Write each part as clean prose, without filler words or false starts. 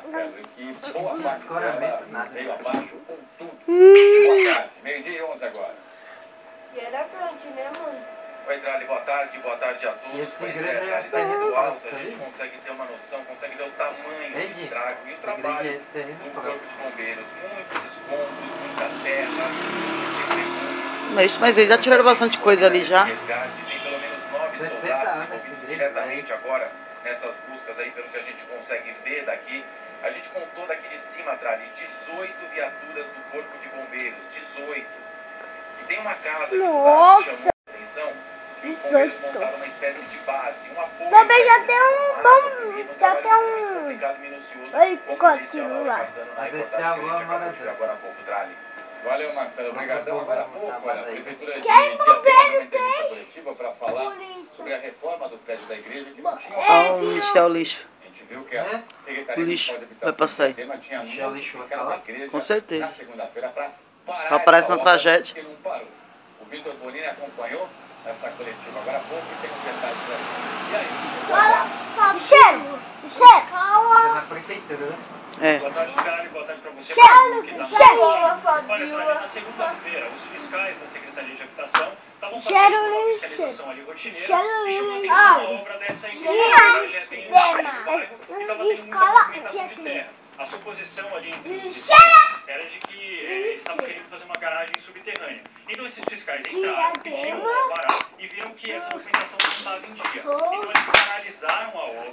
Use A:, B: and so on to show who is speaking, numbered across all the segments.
A: Que boa parte dela veio abaixo com tudo. Boa tarde, meio-dia e 11 agora.
B: E era grande, né, mãe?
A: Oi, Drali, boa tarde a todos.
C: E esse
A: Pois
C: igreja
A: é, Drali,
C: tá
A: daqui do alto a
C: sabia?
A: gente consegue ter uma noção, consegue ver o tamanho do
C: Entendi.
A: estrago e o
C: Esse
A: trabalho
C: igreja é terrível,
A: do
C: pô.
A: Corpo de Bombeiros. Muitos escombros, muita terra,
D: Mas eles já tiraram bastante coisa ali já.
A: resgate. Tem pelo menos 9
C: 60
A: soldados
C: anos esse
A: envolvidos
C: igreja,
A: diretamente agora nessas buscas aí, pelo que a gente consegue ver daqui. A gente contou daqui de cima, Drali, 18 viaturas do Corpo de Bombeiros, 18. E tem uma casa aqui do lado que chamou a atenção, que os bombeiros montaram uma espécie de base, um apoio.
B: Também já tem um bom. Já tem um.
A: Complicado e minucioso,
B: Oi,
A: como disse a
B: continua
A: Laura
B: lá.
A: passando na
C: Vai descer
A: reportagem que a
C: agora,
A: gente acabou de ver agora há pouco, Drali. Valeu, Marcelo. Obrigadão. Agora há pouco, olha, a Prefeitura de Diadema deu uma entrevista coletiva para falar sobre a reforma do prédio da igreja que não tinha...
D: Ah, o lixo é o lixo.
A: A gente viu que a
C: É?
A: Secretaria
D: O lixo
A: de Habitação
D: vai passar aí.
A: de Diadema tinha
C: Lixo é o lixo, vai
A: notificado a
C: falar?
A: igreja
D: Com certeza.
A: na segunda-feira para parar
D: Só aparece
A: essa
D: na
A: obra
D: tragédia.
A: que não parou. O Vitor Bonini acompanhou essa coletiva agora há pouco e tem um detalhe para ele. E aí?
B: Cheiro!
C: Você é na prefeitura, né?
D: É.
A: Boa tarde, Carlos. Boa tarde para você.
B: Cheiro!
E: Olha, Fabiola, na segunda-feira, os fiscais da Secretaria de Habitação estavam fazendo uma fiscalização ali rotineira e chamou atenção a obra dessa empresa projeto em um bairro e estava tendo muita movimentação de terra. A suposição ali entre os vizinhos era de que eles estavam querendo fazer uma garagem subterrânea. Então esses fiscais entraram, pediram o alvará e viram que essa movimentação não estava em dia. Então eles paralisaram a obra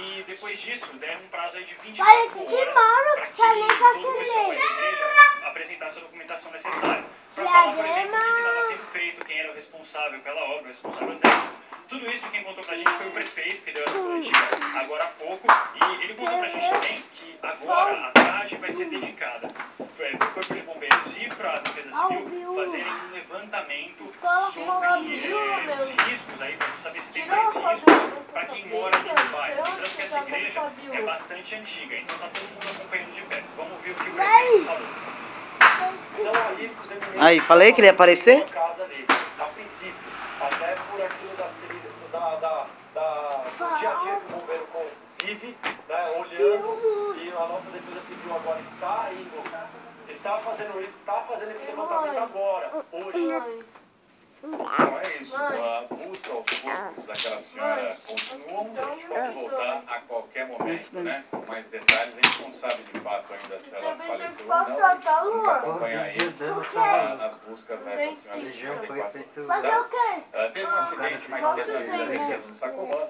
E: e depois disso deram um prazo aí de 24 horas para que todo o pessoal da igreja apresentasse a documentação necessária. Para falar, por exemplo, o que estava sendo feito, quem era o responsável pela obra, o responsável técnico. Tudo isso quem contou pra gente foi o prefeito, que deu essa coletiva agora há pouco. E ele contou pra gente também que agora a tarde vai ser dedicada para o Corpo de Bombeiros e para a Defesa Civil fazerem um levantamento sobre os riscos aí, para saber se tem mais riscos para quem mora no bairro. Lembrando que essa igreja é bastante antiga, então tá todo mundo acompanhando de perto. Vamos ouvir o que o prefeito falou.
A: Não há riscos eminentes.
D: Aí, falei que ele ia aparecer?
A: Casa dele, a princípio, até por aquilo do dia a dia que o bombeiro vive, né, olhando, e a nossa defesa civil agora está indo, está fazendo esse levantamento agora, hoje. Então é isso, a busca aos corpos daquela senhora continua, a gente pode voltar a qualquer momento, né, com mais detalhes, a gente não sabe de fato ainda se ela faleceu ou não, a gente nunca acompanha aí as buscas dessa senhora de 54 anos.
B: Fazer o quê?
A: Teve um acidente mais cedo na vida dele no Sacomã,